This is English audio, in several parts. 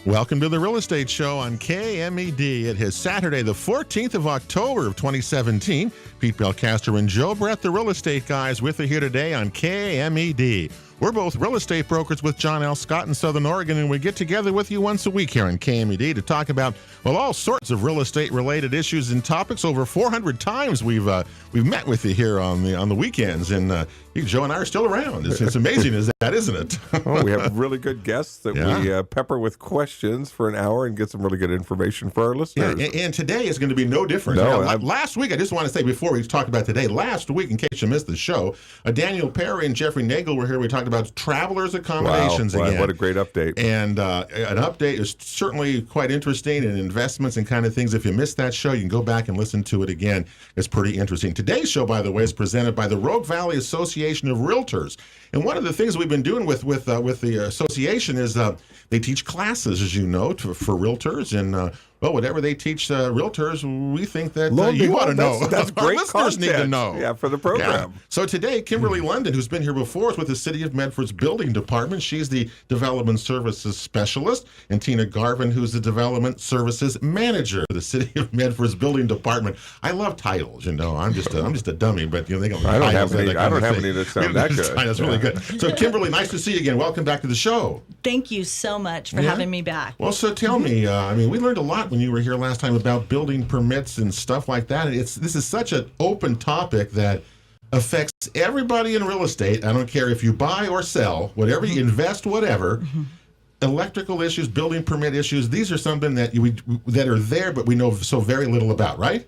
Welcome to the Real Estate Show on KMED. It is Saturday, the 14th of October of 2017. Pete Belcaster and Joe Brett, the real estate guys, with you here today on KMED. We're both real estate brokers with John L. Scott in Southern Oregon, and we get together with you once a week here on KMED to talk about, well, all sorts of real estate-related issues and topics. Over 400 times we've met with you here on the weekends, and Joe and I are still around. It's amazing, isn't it? Well, we have really good guests that we pepper with questions for an hour and get some really good information for our listeners. Yeah, and today is going to be no different. No, last week, I just want to say before we talk about today, last week, in case you missed the show, Daniel Perry and Jeffrey Nagel were here. We talked about travelers' accommodations again. What a great update. And an update is certainly quite interesting, and investments and kind of things. If you missed that show, you can go back and listen to it again. It's pretty interesting. Today's show, by the way, is presented by the Rogue Valley Association of Realtors. And one of the things we've been doing with the association is they teach classes, as you know, for realtors. And whatever they teach realtors, we think that you ought to know. That's great. Our listeners need to know. Yeah, for the program. Yeah. So today, Kimberly London, who's been here before, is with the City of Medford's building department. She's the Development Services Specialist. And Tina Garvin, who's the Development Services Manager for the City of Medford's building department. I love titles, you know. I'm just a dummy, but they got I don't titles. have any that sound that good. That's really good. So Kimberly, nice to see you again. Welcome back to the show. Thank you so much for having me back. Well, so tell me, we learned a lot when you were here last time about building permits and stuff like that. This is such an open topic that affects everybody in real estate. I don't care if you buy or sell, whatever you invest, whatever. Electrical issues, building permit issues, these are something that that are there, but we know so very little about, right?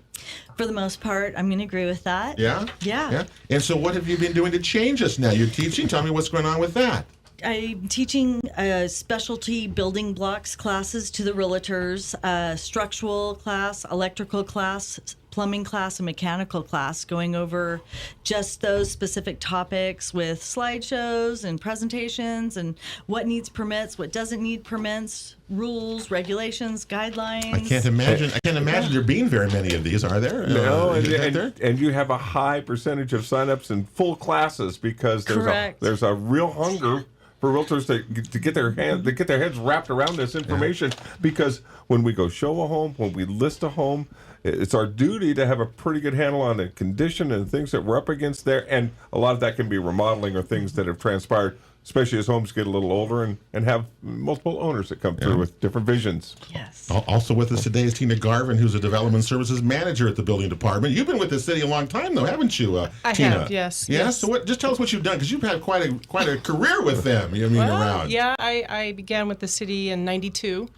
For the most part, I'm going to agree with that. Yeah? Yeah. And so what have you been doing to change this now? You're teaching. Tell me what's going on with that. I'm teaching specialty building blocks classes to the realtors, structural class, electrical class, plumbing class, and mechanical class, going over just those specific topics with slideshows and presentations and what needs permits, what doesn't need permits, rules, regulations, guidelines. I can't imagine there being very many of these, are there? No, and you have a high percentage of signups in full classes because there's a real hunger for realtors to get their heads wrapped around this information, because when we go show a home, when we list a home, it's our duty to have a pretty good handle on the condition and things that we're up against there. And a lot of that can be remodeling or things that have transpired, especially as homes get a little older and have multiple owners that come through with different visions. Yes. Also with us today is Tina Garvin, who's a Development Services Manager at the building department. You've been with the city a long time, though, haven't you, Tina? Have, yes. Yeah? Yes. So just tell us what you've done, because you've had quite a career with them, around. Yeah, I began with the city in 92,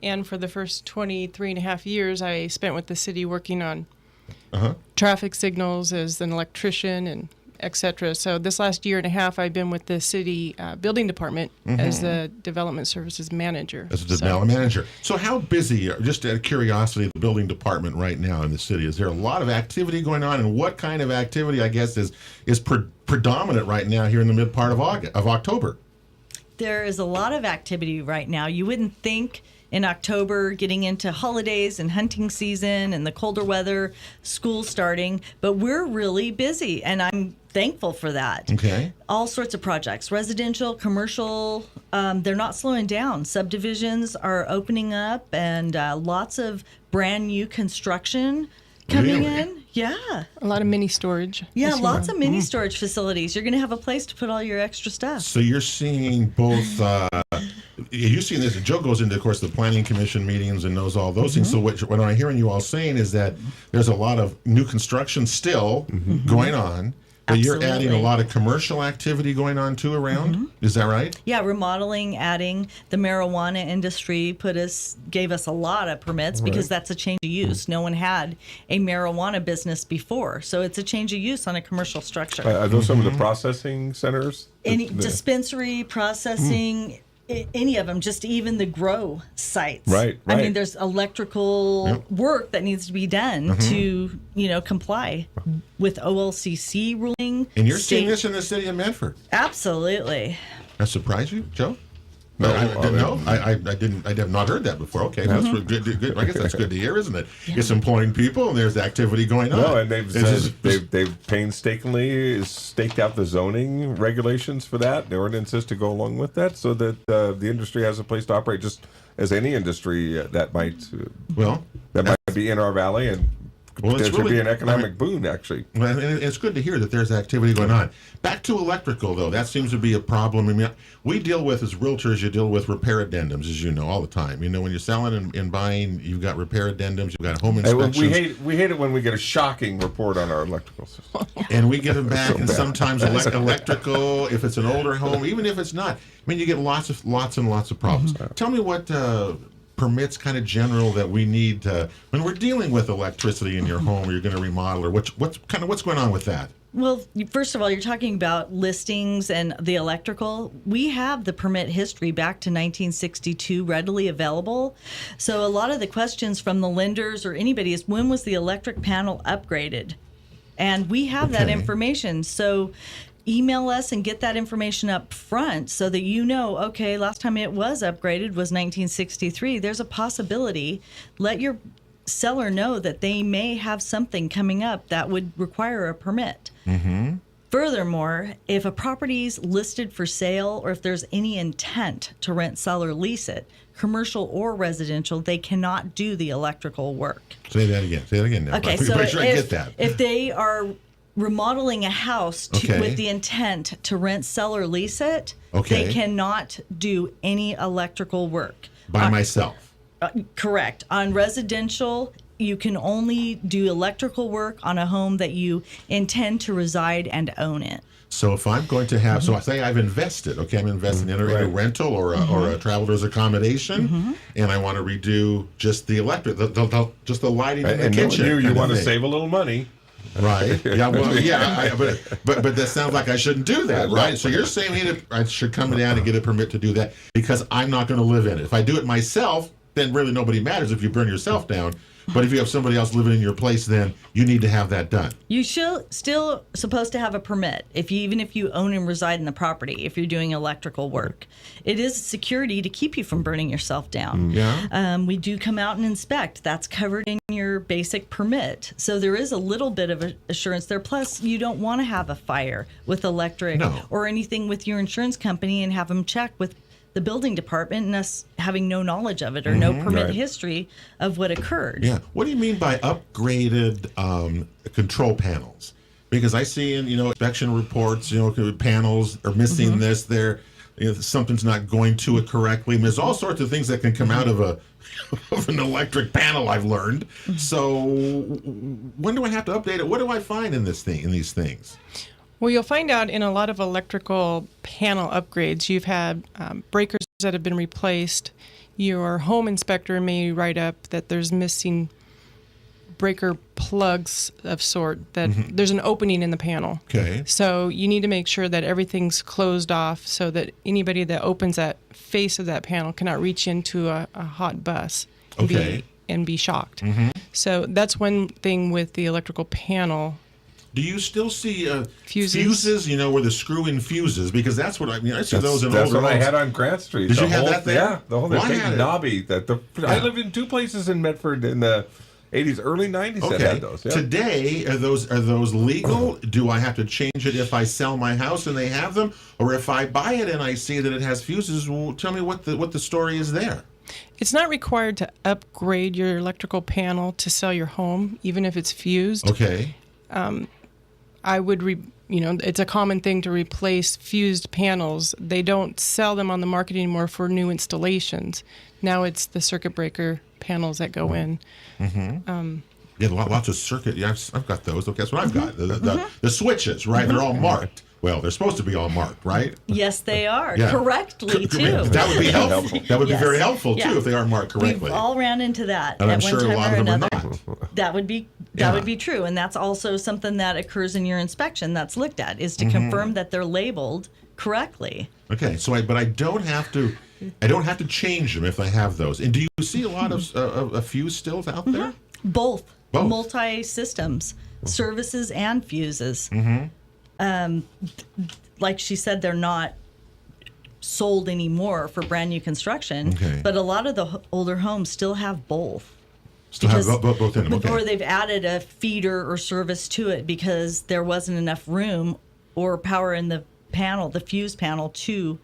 and for the first 23 and a half years, I spent with the city working on traffic signals as an electrician and etc. So this last year and a half, I've been with the city building department as the development services manager. As a development manager. So how busy, just out of curiosity, the building department right now in the city? Is there a lot of activity going on, and what kind of activity, I guess, is predominant right now here in the mid part of October? There is a lot of activity right now. You wouldn't think in October, getting into holidays and hunting season and the colder weather, school starting, but we're really busy, and I'm thankful for that. Okay. All sorts of projects, residential, commercial, they're not slowing down. Subdivisions are opening up, and lots of brand new construction coming in. Yeah. A lot of mini storage. Yeah, lots of mini storage facilities. You're going to have a place to put all your extra stuff. So you're seeing both, you're seeing this, Joe goes into, of course, the planning commission meetings and knows all those things. So what I'm hearing you all saying is that there's a lot of new construction still going on. But you're adding a lot of commercial activity going on too around. Is that right? Yeah, remodeling, adding. The marijuana industry gave us a lot of permits because that's a change of use. No one had a marijuana business before, so it's a change of use on a commercial structure. Are those some of the processing centers? Any dispensary, processing, any of them, just even the grow sites. Right. I mean, there's electrical work that needs to be done to, comply with OLCC ruling. And you're seeing this in the city of Medford. Absolutely. That surprised you, Joe? No, I didn't know. I have not heard that before. Okay, that's good. I guess that's good to hear, isn't it? Yeah. It's employing people, and there's activity going on. No, and they've painstakingly staked out the zoning regulations for that, the ordinances to go along with that, so that the industry has a place to operate, just as any industry that might be in our valley, and there should be an economic boon, actually. And it's good to hear that there's activity going on. Back to electrical, though. That seems to be a problem. I mean, we deal with, as realtors, you deal with repair addendums, as you know, all the time. You know, when you're selling and buying, you've got repair addendums, you've got home inspections. We hate it when we get a shocking report on our electrical system. And we get them back, and sometimes electrical, if it's an older home, even if it's not. I mean, you get lots and lots of problems. Tell me what permits kind of general that we need when we're dealing with electricity in your home, or you're going to remodel, or what's going on with that? Well, first of all, you're talking about listings and the electrical. We have the permit history back to 1962 readily available. So a lot of the questions from the lenders or anybody is, when was the electric panel upgraded? And we have that information. So email us and get that information up front so that you know, okay, last time it was upgraded was 1963. There's a possibility. Let your seller know that they may have something coming up that would require a permit. Furthermore, if a property's listed for sale, or if there's any intent to rent, sell, or lease it, commercial or residential, they cannot do the electrical work. Say that again. Now. Okay, so if they are remodeling a house with the intent to rent, sell, or lease it, they cannot do any electrical work. By myself. Correct. On residential, you can only do electrical work on a home that you intend to reside and own it. So if I'm going to have, so I say I've invested, I'm investing in a rental or a traveler's accommodation, and I want to redo just the electric, just the lighting in the kitchen. You want to save a little money. Right. Yeah. Well. But that sounds like I shouldn't do that, right? So you're saying I should come down and get a permit to do that because I'm not going to live in it. If I do it myself, then really nobody matters if you burn yourself down. But if you have somebody else living in your place, then you need to have that done. You still supposed to have a permit, even if you own and reside in the property, if you're doing electrical work. It is security to keep you from burning yourself down. Yeah. We do come out and inspect. That's covered in your basic permit. So there is a little bit of assurance there. Plus, you don't want to have a fire with electric or anything with your insurance company and have them check with the building department and us having no knowledge of it or no permit history of what occurred. Yeah. What do you mean by upgraded control panels? Because I see in inspection reports, panels are missing this, there, something's not going to it correctly. And there's all sorts of things that can come out of an electric panel, I've learned. So when do I have to update it? What do I find in these things? Well, you'll find out in a lot of electrical panel upgrades, you've had breakers that have been replaced. Your home inspector may write up that there's missing breaker plugs of sort, that there's an opening in the panel. Okay. So you need to make sure that everything's closed off so that anybody that opens that face of that panel cannot reach into a hot bus and be shocked. So that's one thing with the electrical panel. Do you still see fuses? Where the screw-in fuses? Because that's what I see those in older homes. That's what I had on Grant Street. Did you have that there? Yeah, the whole big knobby. I lived in two places in Medford in the 80s, early 90s that had those. Yeah. Today, are those legal? Do I have to change it if I sell my house and they have them, or if I buy it and I see that it has fuses? Well, tell me what the story is there. It's not required to upgrade your electrical panel to sell your home, even if it's fused. Okay. I would, it's a common thing to replace fused panels. They don't sell them on the market anymore for new installations. Now it's the circuit breaker panels that go in. Yeah, lots of circuit. Yeah, I've got those. Okay, that's what I've got. The switches, right? They're all marked. Well, they're supposed to be all marked, right? Yes, they are. Yeah. Correctly, too. That would be helpful. That would be very helpful, too, if they are marked correctly. We've all ran into that and at I'm one sure time a lot or of them another. Are not. That would be true. And that's also something that occurs in your inspection that's looked at, is to confirm that they're labeled correctly. Okay, but I don't have to change them if I have those. And do you see a lot of fuse stills out there? Both. Multi-systems, services and fuses. Like she said, they're not sold anymore for brand new construction. Okay. But a lot of the older homes still have both. Still have both in them. Okay. Or they've added a feeder or service to it because there wasn't enough room or power in the panel, the fuse panel, to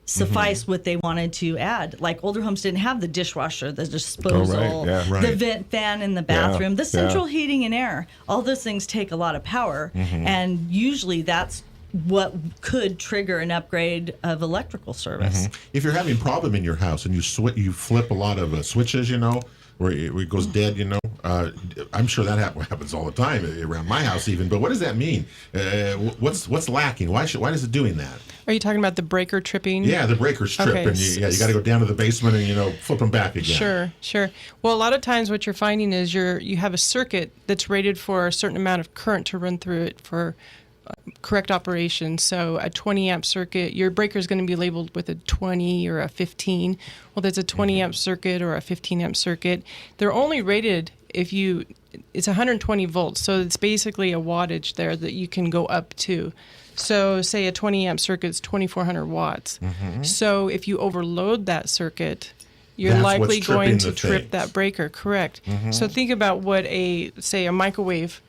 suffice what they wanted to add. Like older homes didn't have the dishwasher, the disposal, the vent fan in the bathroom, the central heating and air. All those things take a lot of power, and usually that's what could trigger an upgrade of electrical service. If you're having a problem in your house and you flip a lot of switches, where it goes dead, I'm sure that happens all the time around my house even. But what does that mean? What's lacking? Why is it doing that? Are you talking about the breaker tripping? Yeah, the breakers trip, Okay. and you got to go down to the basement and flip them back again. Sure. Well, a lot of times what you're finding is you have a circuit that's rated for a certain amount of current to run through it for correct operation. So a 20 amp circuit, your breaker is going to be labeled with a 20 or a 15. Well, there's a 20 amp circuit or a 15 amp circuit. They're only rated it's 120 volts. So it's basically a wattage there that you can go up to. So say a 20 amp circuit is 2,400 watts. So if you overload that circuit, you're That's likely what's going to tripping the trip things. that breaker. Correct. So think about what a microwave,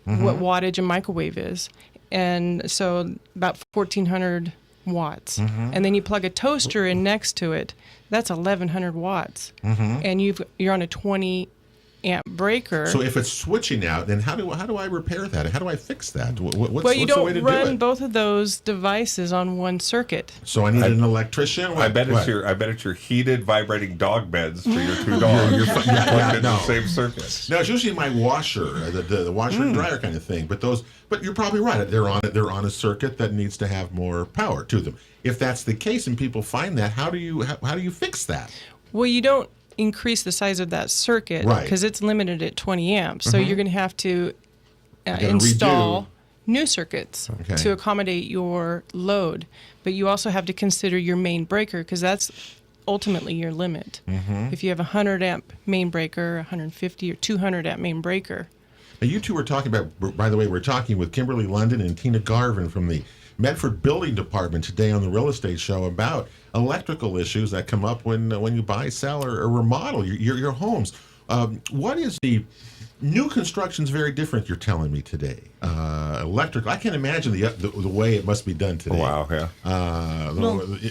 what wattage a microwave is. And so about 1,400 watts. And then you plug a toaster in next to it, that's 1,100 watts. And you're on a 20 amp breaker. So if it's switching out, then how do I repair that? How do I fix that? What's you the way don't to run do it? both of those devices on one circuit. So I need an electrician. I bet it's your heated vibrating dog beds for your two dogs. You're plugged in the same circuit. No, it's usually my washer, the washer and dryer kind of thing. But you're probably right. They're on a circuit that needs to have more power to them. If that's the case and people find that, how do you fix that? Well, you don't increase the size of that circuit because it's limited at 20 amps. So you're going to have to install new circuits to accommodate your load. But you also have to consider your main breaker because that's ultimately your limit. If you have a 100 amp main breaker, 150 or 200 amp main breaker. Now, you two were talking about, by the way, we're talking with Kimberly London and Tina Garvin from the Medford Building Department today on the Real Estate Show about electrical issues that come up when you buy, sell, or remodel your homes. What is the new construction's very different, you're telling me today. Electrical, I can't imagine the way it must be done today. Wow, yeah.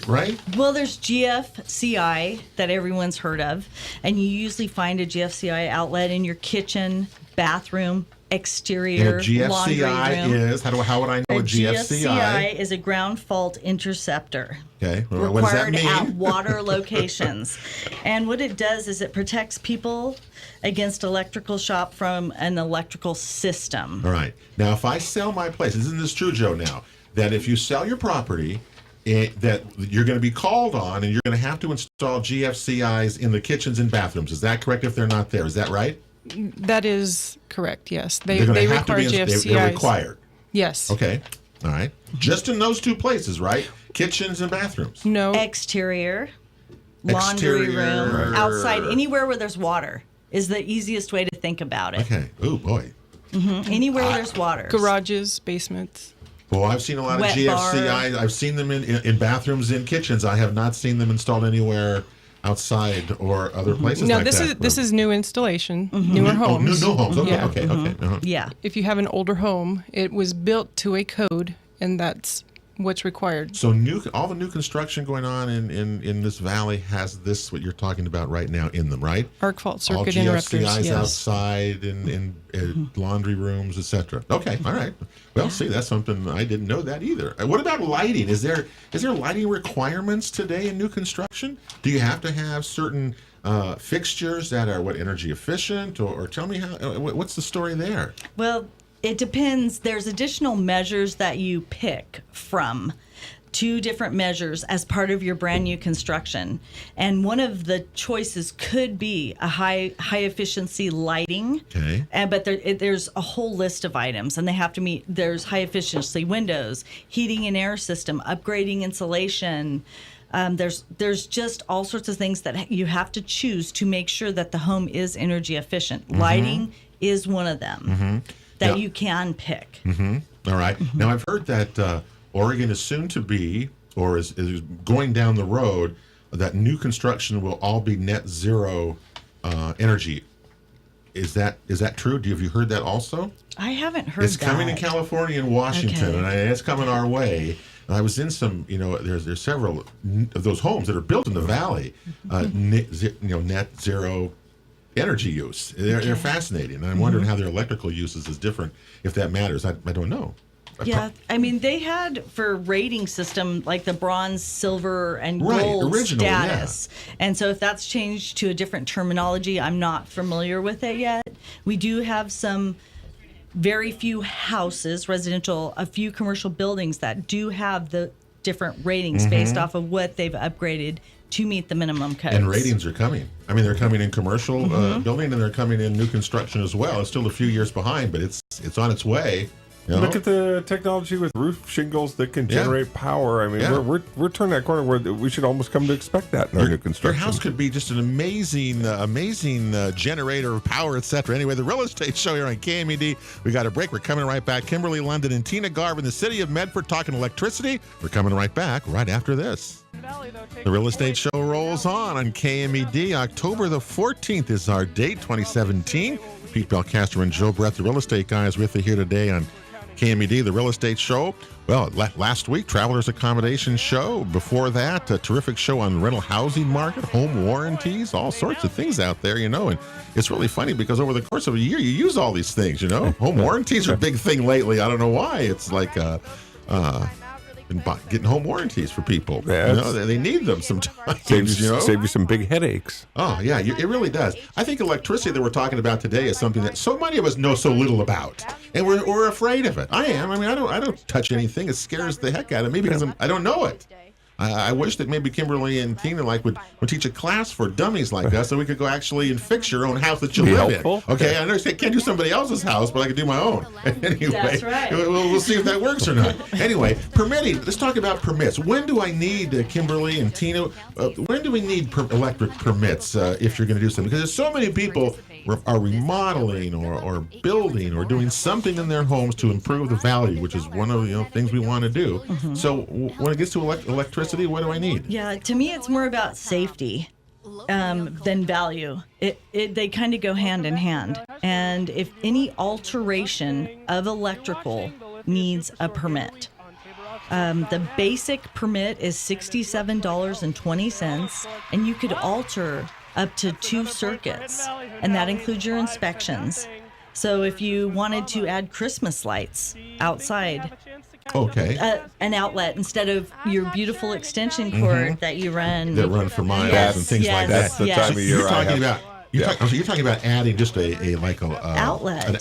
Right? Well, there's GFCI that everyone's heard of, and you usually find a GFCI outlet in your kitchen, bathroom, exterior, laundry room. Is, how would I know what GFCI? GFCI is a ground fault interceptor. Okay, well, what does that Required mean? at water locations. And what it does is it protects people against electrical shock from an electrical system. All right. Now, if I sell my place, isn't this true, Joe, now, that if you sell your property, that you're going to be called on and you're going to have to install GFCIs in the kitchens and bathrooms. Is that correct if they're not there? Is that right? That is correct, yes. They have require to be GFCIs. They're required. Yes. Okay. All right. Just in those two places, right? Kitchens and bathrooms. No. Exterior, laundry room, outside, anywhere where there's water is the easiest way to think about it. Okay. Oh, boy. Anywhere where there's water. Garages, basements. Well, I've seen a lot of Wet GFCIs. I've seen them in bathrooms, in kitchens. I have not seen them installed anywhere outside or other places No, like that. this is new installation, newer homes. New homes. Okay, Yeah. okay. Uh-huh. Yeah. If you have an older home, it was built to a code, and that's what's required. So all the new construction going on in this valley has this, what you're talking about right now, in them, right? Arc fault All circuit interrupters. GFCIs Yes. outside in laundry rooms, etc. Okay, all right. Well, see, that's something I didn't know that either. What about lighting? Is there lighting requirements today in new construction? Do you have to have certain fixtures that are energy efficient, or tell me what's the story there? Well, it depends. There's additional measures that you pick from. 2 different measures as part of your brand new construction. And one of the choices could be a high efficiency lighting. Okay. But there's a whole list of items, and they have to meet. There's high efficiency windows, heating and air system, upgrading insulation. There's just all sorts of things that you have to choose to make sure that the home is energy efficient. Lighting is one of them you can pick. All right. Now, I've heard that Oregon is soon to be or is going down the road that new construction will all be net zero energy. Is that true? Have you heard that also? I haven't heard It's coming in California and Washington, and it's coming our way. And I was in some, there's several of those homes that are built in the valley, net zero energy use. They're fascinating, and I'm wondering how their electrical uses is different, if that matters. I don't know. Yeah, I mean, they had for rating system like the bronze, silver, and gold status. Yeah. And so if that's changed to a different terminology, I'm not familiar with it yet. We do have some very few houses, residential, a few commercial buildings that do have the different ratings based off of what they've upgraded to meet the minimum codes. And ratings are coming. I mean, they're coming in commercial building, and they're coming in new construction as well. It's still a few years behind, but it's on its way. Look at the technology with roof shingles that can generate power. I mean, we're turning that corner where we should almost come to expect that in our new construction. Your house could be just an amazing generator of power, etc. Anyway, the Real Estate Show here on KMED. We got a break. We're coming right back. Kimberly London and Tina Garvin, the city of Medford, talking electricity. We're coming right back right after this. The Real Estate Show rolls on KMED. October the 14th is our date, 2017. Pete Belcaster and Joe Brett, the real estate guys, with you here today on KMED, the Real Estate Show. Well, last week, Travelers Accommodation Show. Before that, a terrific show on the rental housing market, home warranties, all sorts of things out there, and it's really funny because over the course of a year, you use all these things, Home warranties are a big thing lately. I don't know why. It's like getting home warranties for people. Yeah, they need them sometimes. Save you some big headaches. Oh, yeah, it really does. I think electricity that we're talking about today is something that so many of us know so little about, and we're afraid of it. I am. I mean, I don't touch anything. It scares the heck out of me because I don't know it. I wish that maybe Kimberly and Tina would teach a class for dummies like us so we could go actually and fix your own house that you live in. Okay, I understand. Can't do somebody else's house, but I can do my own. Anyway, that's right. We'll see if that works or not. Anyway, permitting. Let's talk about permits. When do I need, Kimberly and Tina, when do we need electric permits if you're going to do something? Because there's so many people are remodeling or building or doing something in their homes to improve the value, which is one of the things we want to do. So when it gets to electricity, what do I need? Yeah, to me, it's more about safety than value. They kind of go hand in hand. And if any alteration of electrical needs a permit, the basic permit is $67.20, and you could alter up to 2 circuits, and that includes your inspections. So if you wanted to add Christmas lights outside, an outlet instead of your beautiful extension cord that you run. That run for miles and things like that. That's the time of year you're talking about adding just an outlet, and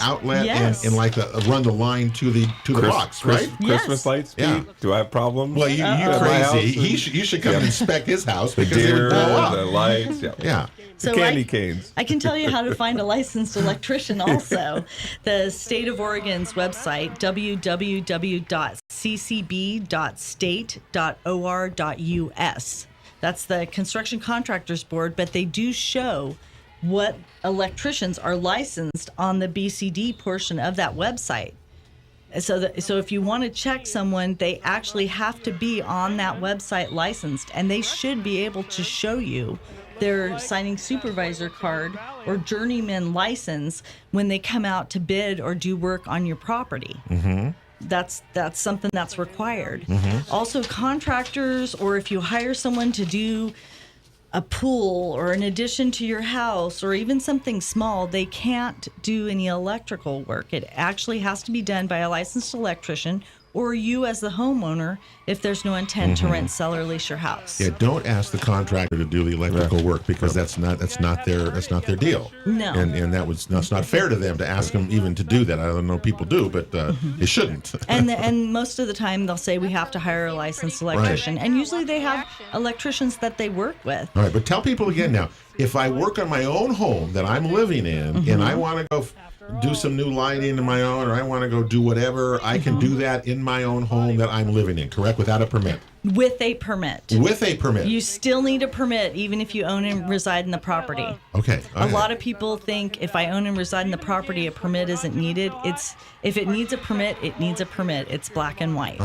like run the line to the box, right? Christmas lights. Yeah. Do I have problems? Well, you're crazy. You should come and inspect his house because the deer, it would blow up. the lights. Yeah. So candy canes. I can tell you how to find a licensed electrician also. The state of Oregon's website, www.ccb.state.or.us. That's the Construction Contractors Board, but they do show what electricians are licensed on the BCD portion of that website. So if you want to check someone, they actually have to be on that website licensed, and they should be able to show you their signing supervisor card or journeyman license when they come out to bid or do work on your property. That's something that's required. Also, contractors, or if you hire someone to do a pool or an addition to your house or even something small, they can't do any electrical work. It actually has to be done by a licensed electrician or you as the homeowner if there's no intent to rent, sell, or lease your house. Yeah, don't ask the contractor to do the electrical work because that's not their deal. No. And that's not fair to them to ask them even to do that. I don't know people do, but they shouldn't. And most of the time they'll say we have to hire a licensed electrician. Right. And usually they have electricians that they work with. All right, but tell people again now, if I work on my own home that I'm living in and I want to go do some new lighting in my own, or I want to go do whatever, I can do that in my own home that I'm living in, correct? Without a permit? With a permit. With a permit. You still need a permit even if you own and reside in the property. Okay. A lot of people think if I own and reside in the property, a permit isn't needed. If it needs a permit, it needs a permit. It's black and white.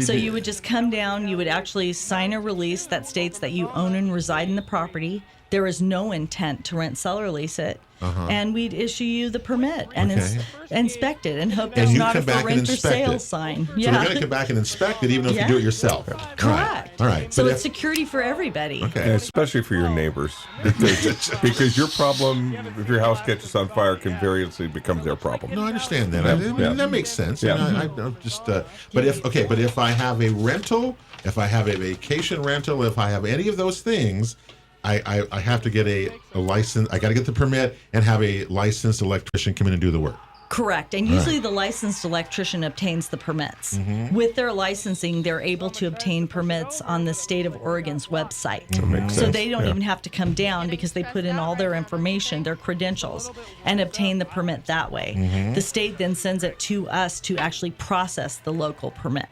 So you would just come down, you would actually sign a release that states that you own and reside in the property. There is no intent to rent, sell, or lease it. And we'd issue you the permit and inspect it and hope there's not a for rent or sale sign. So you're going to come back and inspect it even if you do it yourself. Correct. All right. So it's security for everybody. And especially for your neighbors. Because your problem, if your house catches on fire, can very easily become their problem. No, I understand that. I mean, that makes sense. Yeah. I'm just, but if I have a rental, if I have a vacation rental, if I have any of those things, I have to get a license. I got to get the permit and have a licensed electrician come in and do the work. Correct. And usually the licensed electrician obtains the permits. With their licensing, they're able to obtain permits on the state of Oregon's website. So they don't even have to come down because they put in all their information, their credentials, and obtain the permit that way. The state then sends it to us to actually process the local permit.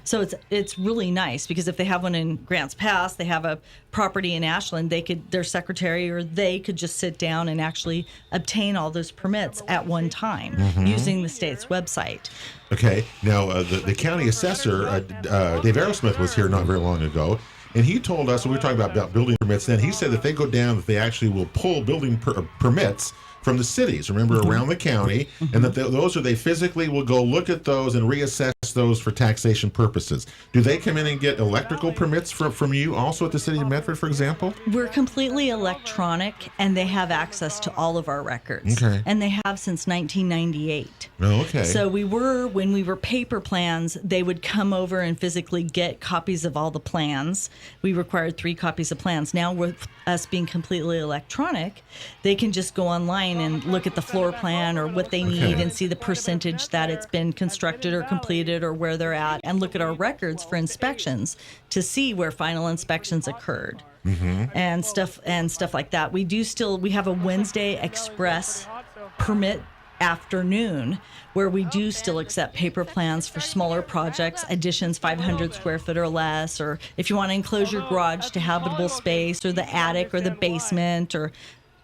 So it's really nice because if they have one in Grants Pass, they have a property in Ashland, their secretary or they could just sit down and actually obtain all those permits at one time using the state's website. Okay. Now, the county assessor, Dave Aerosmith, was here not very long ago, and he told us, when we were talking about building permits then, he said that they go down, that they actually will pull building permits from the cities, remember, around the county, and that they physically will go look at those and reassess those for taxation purposes. Do they come in and get electrical permits from you also at the city of Medford, for example? We're completely electronic, and they have access to all of our records. Okay. And they have since 1998. Oh, okay. So when we were paper plans, they would come over and physically get copies of all the plans. We required 3 copies of plans. Now, with us being completely electronic, they can just go online and look at the floor plan or what they need and see the percentage that it's been constructed or completed or where they're at, and look at our records for inspections to see where final inspections occurred and stuff like that. We have a Wednesday express permit afternoon where we do still accept paper plans for smaller projects, additions 500 square foot or less, or if you want to enclose your garage to habitable space or the attic or the basement or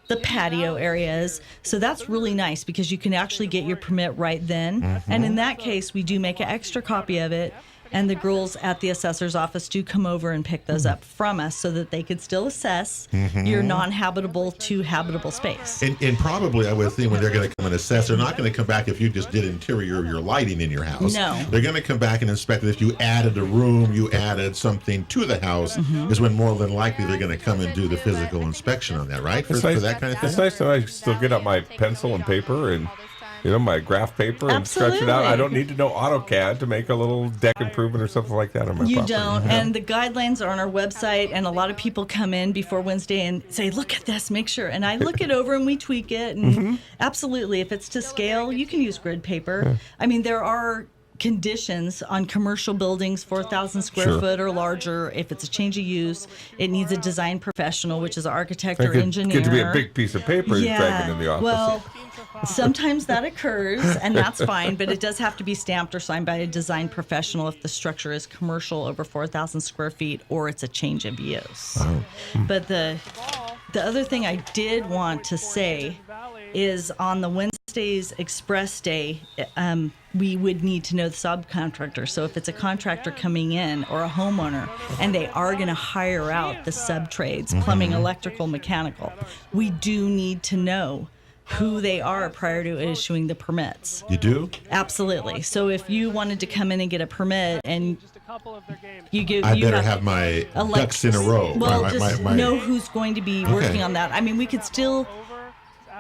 the patio areas. So that's really nice because you can actually get your permit right then. And in that case, we do make an extra copy of it. And the girls at the assessor's office do come over and pick those up from us so that they could still assess your non-habitable to habitable space. And probably, I would think, when they're going to come and assess, they're not going to come back if you just did interior of your lighting in your house. No. They're going to come back and inspect it. If you added a room, you added something to the house, is when more than likely they're going to come and do the physical inspection on that, right? For that kind of thing? It's nice that I still get out my pencil and paper and my graph paper and stretch it out. I don't need to know AutoCAD to make a little deck improvement or something like that on my property. You don't. And the guidelines are on our website, and a lot of people come in before Wednesday and say, look at this, make sure. And I look it over and we tweak it. And absolutely, if it's to scale, you can use grid paper. I mean, there are conditions on commercial buildings, 4,000 square foot or larger. If it's a change of use, it needs a design professional, which is an architect or engineer. It could be a big piece of paper dragging in the office. Well, sometimes that occurs, and that's fine, but it does have to be stamped or signed by a design professional if the structure is commercial over 4,000 square feet or it's a change of use. But the other thing I did want to say is on the Wednesday's express day, we would need to know the subcontractor. So if it's a contractor coming in or a homeowner and they are going to hire out the sub-trades, plumbing, electrical, mechanical, we do need to know who they are prior to issuing the permits. You do? Absolutely. So if you wanted to come in and get a permit and I better have my ducks in a row. Well, just know who's going to be working on that. I mean, we could still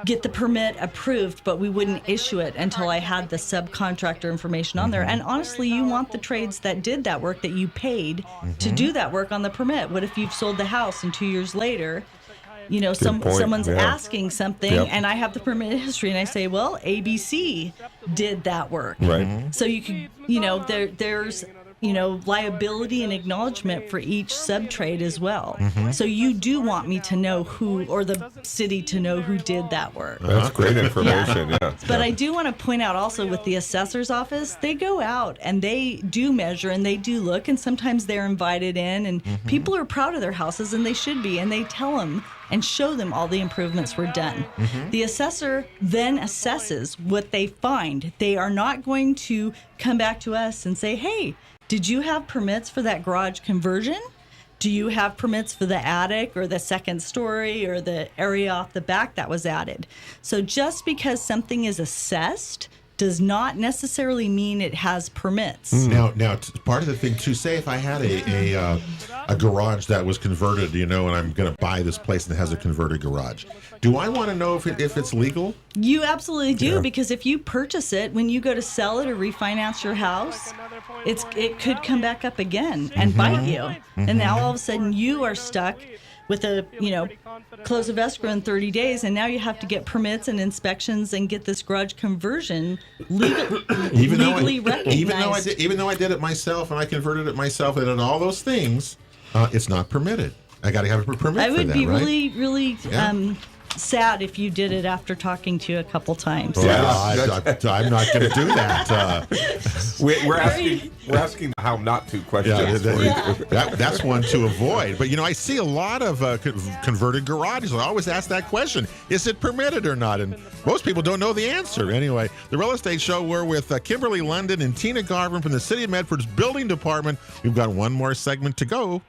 get the permit approved, but we wouldn't issue it until I had the subcontractor information on there. And honestly, you want the trades that did that work that you paid to do that work on the permit. What if you've sold the house and 2 years later, someone's asking something and I have the permit history and I say, well, ABC did that work. Right. So you could, there's liability and acknowledgement for each sub-trade as well. So you do want me to know who, or the city to know who did that work. That's great information, yeah. But I do want to point out also with the assessor's office, they go out and they do measure and they do look, and sometimes they're invited in, and people are proud of their houses, and they should be, and they tell them and show them all the improvements were done. The assessor then assesses what they find. They are not going to come back to us and say, hey, did you have permits for that garage conversion? Do you have permits for the attic or the second story or the area off the back that was added? So just because something is assessed does not necessarily mean it has permits. Now, part of the thing too. Say if I had a garage that was converted, and I'm going to buy this place and it has a converted garage. Do I want to know if it's legal? You absolutely do, because if you purchase it, when you go to sell it or refinance your house, it could come back up again and bite you. And now all of a sudden you are stuck with a close of escrow in 30 days, and now you have to get permits and inspections and get this garage conversion legally recognized. Even though I did it myself and I converted it myself and did all those things, it's not permitted. I got to have a permit for that, right? I would be really, really sad if you did it after talking to you a couple times. I'm not going to do that. We're asking how not to questions. That's one to avoid. But I see a lot of converted garages. I always ask that question: is it permitted or not? And most people don't know the answer. Anyway, the Real Estate Show. We're with Kimberly London and Tina Garvin from the City of Medford's Building Department. We've got one more segment to go.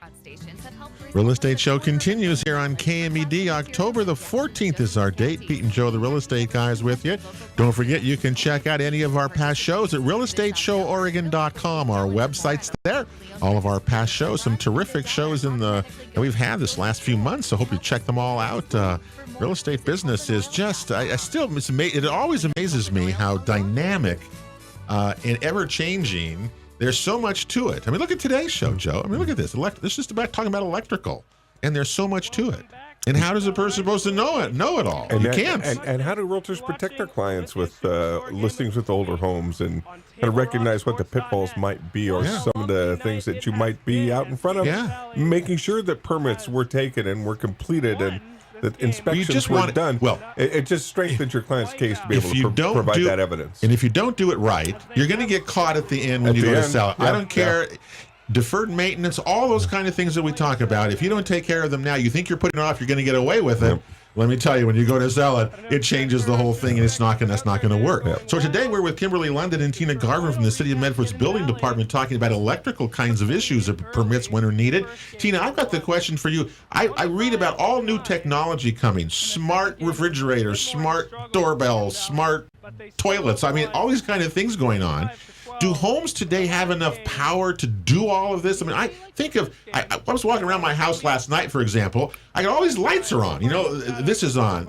Real Estate Show continues here on KMED. October the 14th is our date. Pete and Joe, the Real Estate Guys, with you. Don't forget, you can check out any of our past shows at realestateshoworegon.com. Our website's there. All of our past shows, some terrific shows that we've had this last few months. So hope you check them all out. Real estate business is just, it always amazes me how dynamic and ever-changing. There's so much to it. I mean, look at today's show, Joe. I mean, look at this. This is just about talking about electrical, and there's so much to it. And how does a person supposed to know it all? You can't. And how do realtors protect their clients with listings with older homes and kind of recognize what the pitfalls might be, or some of the things that you might be out in front of? Making sure that permits were taken and were completed and that inspections were done. Well, it just strengthens your client's case to be able to provide that evidence. And if you don't do it right, you're going to get caught at the end when you go to sell it. I don't care. Deferred maintenance, all those kind of things that we talk about. If you don't take care of them now, you think you're putting it off, you're going to get away with it. Let me tell you, when you go to sell it, it changes the whole thing, and that's not going to work. So today we're with Kimberly London and Tina Garvin from the City of Medford's Building Department talking about electrical kinds of issues of permits when are needed. Tina, I've got the question for you. I read about all new technology coming, smart refrigerators, smart doorbells, smart toilets. I mean, all these kind of things going on. Do homes today have enough power to do all of this? I mean, I think of, I was walking around my house last night, for example. I got all these lights are on, this is on,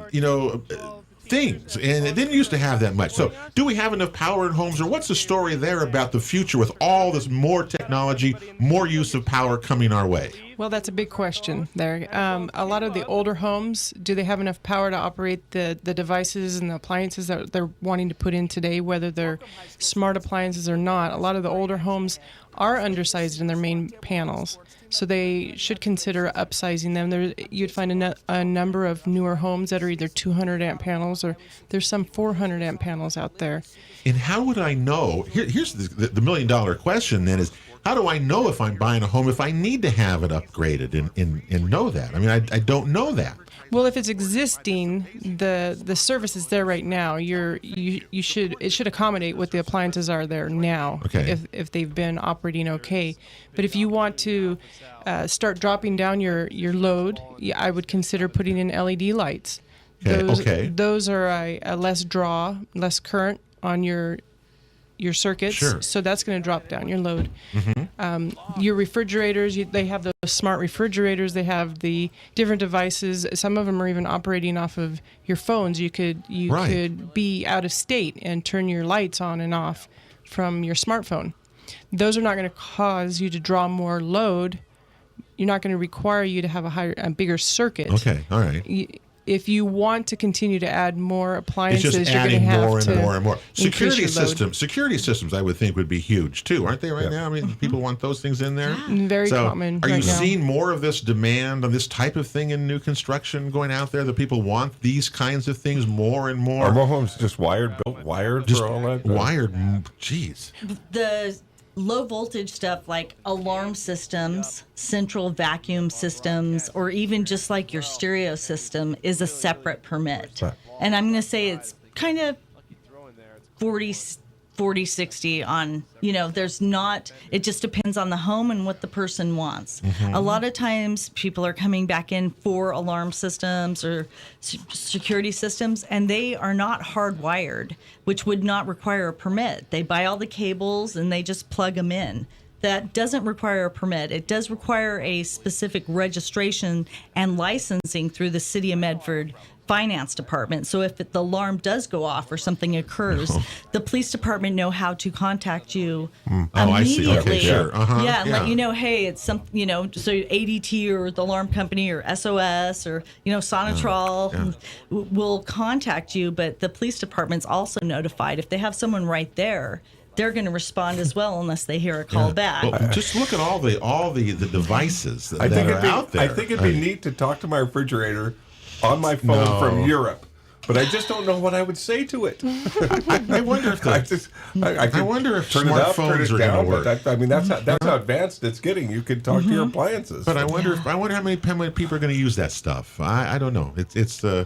things, and it didn't used to have that much. So do we have enough power in homes, or what's the story there about the future with all this more technology, more use of power coming our way? Well, that's a big question there. A lot of the older homes, do they have enough power to operate the devices and the appliances that they're wanting to put in today, whether they're smart appliances or not? A lot of the older homes are undersized in their main panels, so they should consider upsizing them. You'd find a number of newer homes that are either 200 amp panels, or there's some 400 amp panels out there. And how would I know? Here's the $1 million question then is, how do I know if I'm buying a home, if I need to have it upgraded and know that? I mean, I don't know that. Well, if it's existing, the service is there right now. It should accommodate what the appliances are there now. Okay. If they've been operating okay. But if you want to start dropping down your load, I would consider putting in LED lights. Those are a less draw, less current on your circuits, sure. So that's going to drop down your load. Your refrigerators, they have those smart refrigerators. They have the different devices. Some of them are even operating off of your phones. You could be out of state and turn your lights on and off from your smartphone. Those are not going to cause you to draw more load. You're not going to require you to have a bigger circuit. Okay, all right. if you want to continue to add more appliances, it's just you're going to adding have more to and more and more. increase your load. Security systems, I would think, would be huge too, aren't they? Right now, I mean, people want those things in there. Very common. Are you right now. seeing more of this demand on this type of thing in new construction going out there? That people want these kinds of things more and more. Are more homes just built wired Just for all that? wired. Jeez. The low voltage stuff like alarm systems, central vacuum systems, or even just like your stereo system is a separate permit. Right. And I'm going to say it's kind of 40-60 on, there's not, it just depends on the home and what the person wants. A lot of times people are coming back in for alarm systems or security systems, and they are not hardwired, which would not require a permit. They buy all the cables and they just plug them in. That doesn't require a permit. It does require a specific registration and licensing through the City of Medford Finance Department. So if the alarm does go off or something occurs, the police department know how to contact you immediately. I see. Okay, sure. And let you know, hey, it's some, so ADT or the alarm company or SOS or, Sonatrol will contact you, but the police department's also notified. If they have someone right there, they're going to respond as well unless they hear a call back. Well, just look at all the devices that are out there. I think it'd be neat to talk to my refrigerator on my phone from Europe, but I just don't know what I would say to it. I wonder if I wonder if turn it up, turn smartphones it are down. going to work. I mean, that's how advanced it's getting. You can talk to your appliances. But I wonder how many people are going to use that stuff. I don't know. It's I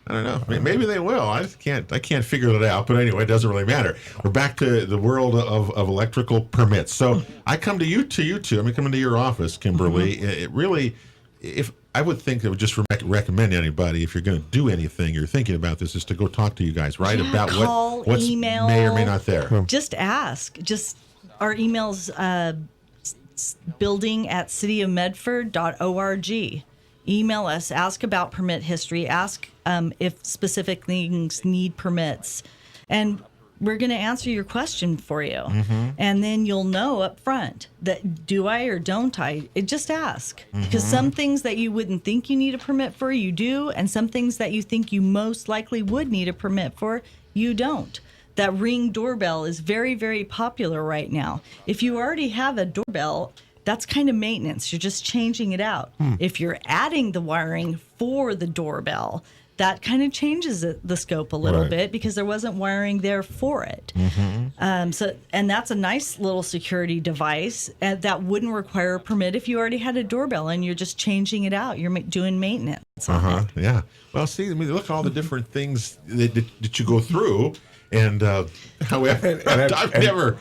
don't know. Maybe they will. I can't figure it out. But anyway, it doesn't really matter. We're back to the world of electrical permits. So I come to you two. I'm coming to your office, Kimberly. It really, if I would think it would just recommend anybody, if you're going to do anything, you're thinking about this, is to go talk to you guys, right? About call, what's email, may or may not there. Just ask. Just our email's building@cityofmedford.org. Email us. Ask about permit history. Ask if specific things need permits, and we're going to answer your question for you. And then you'll know up front that do I or don't I? Just ask. Because some things that you wouldn't think you need a permit for, you do. And some things that you think you most likely would need a permit for, you don't. That Ring doorbell is very, very popular right now. If you already have a doorbell, that's kind of maintenance. You're just changing it out. If you're adding the wiring for the doorbell, that kind of changes the scope a little bit because there wasn't wiring there for it. And that's a nice little security device that wouldn't require a permit if you already had a doorbell and you're just changing it out. You're doing maintenance on it. Yeah. Well, see, look at all the different things that you go through. And however, I've never...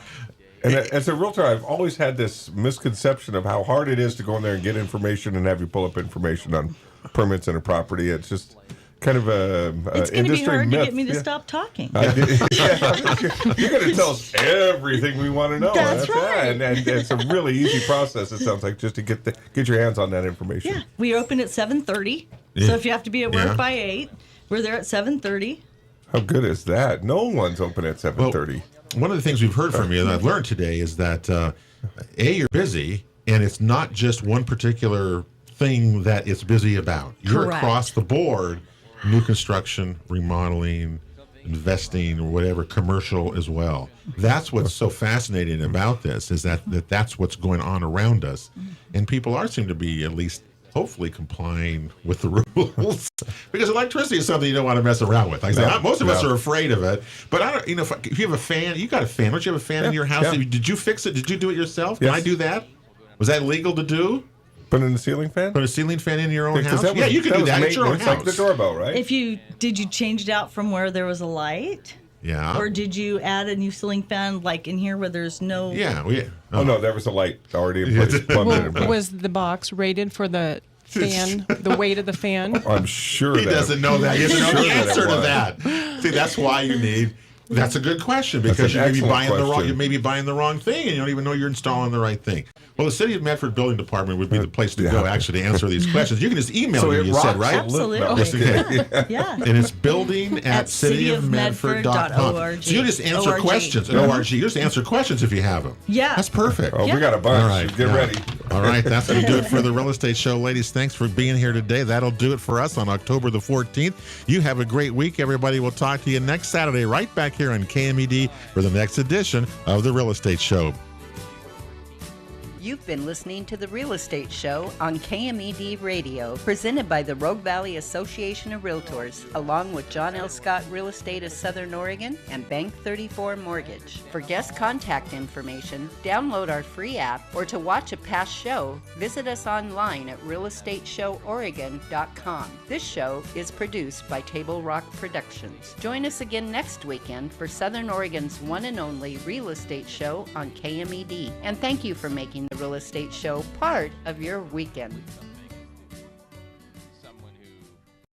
And as a realtor, I've always had this misconception of how hard it is to go in there and get information and have you pull up information on permits in a property. It's just kind of a it's going to be hard myth. to get me to stop talking. You're going to tell us everything we want to know. That's right. And it's a really easy process, it sounds like, just to get your hands on that information. Yeah, we open at 7:30. So if you have to be at work by 8, we're there at 7:30. How good is that? No one's open at 7:30. One of the things we've heard from you that I've learned today is that, you're busy, and it's not just one particular thing that it's busy about. You're Correct. across the board, new construction, remodeling, investing, or whatever, commercial as well. That's what's so fascinating about this, is that's what's going on around us. And people seem to be at least hopefully complying with the rules, because electricity is something you don't want to mess around with. Like I say, most of us are afraid of it, but I don't. If you have a fan, you got a fan. Don't you have a fan in your house? Yeah. Did you fix it? Did you do it yourself? Yes. Can I do that? Was that legal to do? Put in a ceiling fan? Put a ceiling fan in your own house? You can do that. It's your own house. Like the doorbell, right? Did you change it out from where there was a light? Yeah. Or did you add a new ceiling fan like in here where there's no? Yeah. Oh no, there was a light already in place. Was the box rated for the fan, the weight of the fan? I'm sure he doesn't know that. He doesn't know the answer to that. See, that's why you need. That's a good question, because you may be buying the wrong thing, and you don't even know you're installing the right thing. Well, the City of Medford Building Department would be the place to go actually to answer these questions. You can just email me. You said, right? Absolutely. Yeah. And it's building@cityofmedford.com. So you just answer questions at ORG. You just answer questions if you have them. Yeah. That's perfect. Oh, we got a bunch. All right. Get ready. All right, that's going to do it for the Real Estate Show. Ladies, thanks for being here today. That'll do it for us on October the 14th. You have a great week, everybody. We'll talk to you next Saturday right back here on KMED for the next edition of the Real Estate Show. You've been listening to The Real Estate Show on KMED Radio, presented by the Rogue Valley Association of Realtors, along with John L. Scott Real Estate of Southern Oregon and Bank 34 Mortgage. For guest contact information, download our free app, or to watch a past show, visit us online at realestateshoworegon.com. This show is produced by Table Rock Productions. Join us again next weekend for Southern Oregon's one and only Real Estate Show on KMED. And thank you for making the Real Estate Show part of your weekend.